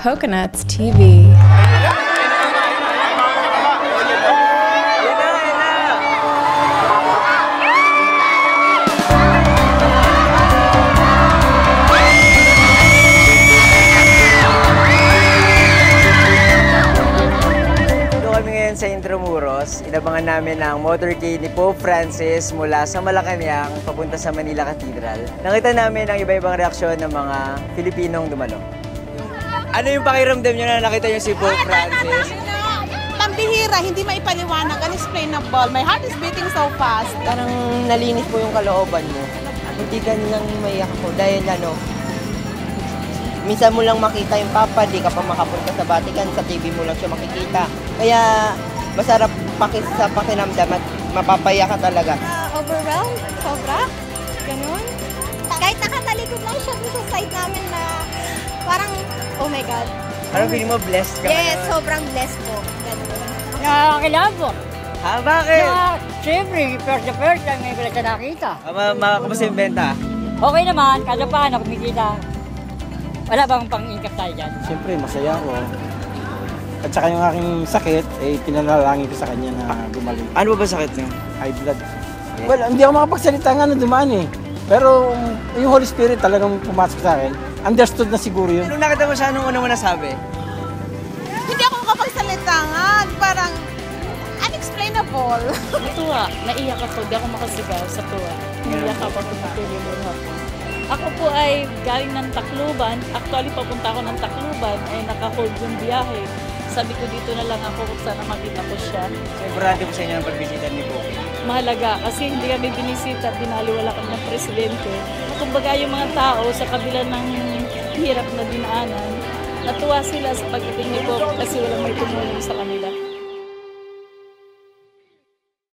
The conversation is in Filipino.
Coconuts TV. Sa Intramuros, inabangan namin ang motorcade ni Pope Francis mula sa Malacanang papunta sa Manila Cathedral. Nakita namin ang iba-ibang reaksyon ng mga Filipinong dumalo. Ano yung pakiramdam nyo na nakita nyo si Pope Francis? Pambihira, hindi maipaliwanag, unexplainable. My heart is beating so fast. Parang nalinis po yung kalooban mo. Hindi ganyan maiyak ako dahil minsan mo lang makita yung Papa, di ka pa makapunta sa Vatican, sa TV mo lang siya makikita. Kaya masarap sa pakinamdam at mapapaya ka talaga. Overwhelmed? Sobra? Ganun? Kahit nakatalikod lang siya sa side namin na parang, oh my God. Parang feeling mo blessed ka? Yes, sobrang blessed po. Ganun. Nakakakilala po. Ha, bakit? Siyempre, first time may pala siya nakita. Kamusta yung benta? Okay naman, kada paano kumikita. Wala bang pang-income tayo dyan? Siyempre, masaya ako. At saka yung aking sakit, pinanalangin ko sa kanya na gumaling. Ano ba sakit niyo? High blood. Yeah. Well, hindi ako makapagsalita nga nung dumaan eh. Pero yung Holy Spirit talagang pumasok sa akin. Understood na siguro yun. Nung nakita mo siya, anong una mo nasabi? Hindi ako makapagsalita nga. Parang unexplainable. Natuwa. Naiyak ako. Di ako makasigaw sa tuwa. Naiyak ako kung natulilin ako. Ako po ay galing ng Tacloban. Actually, papunta ako ng Tacloban. Ay naka-hold yung biyahe. Sabi ko dito na lang ako kung sana makita ko siya. So, importante po sa inyo ang pagbisita ni Pope? Mahalaga kasi hindi kami binisita at binaliwala kami ng presidente. Kumbaga yung mga tao sa kabila ng hirap na dinaanan, natuwa sila sa pagdating ni Pope kasi walang may tumulong sa kanila.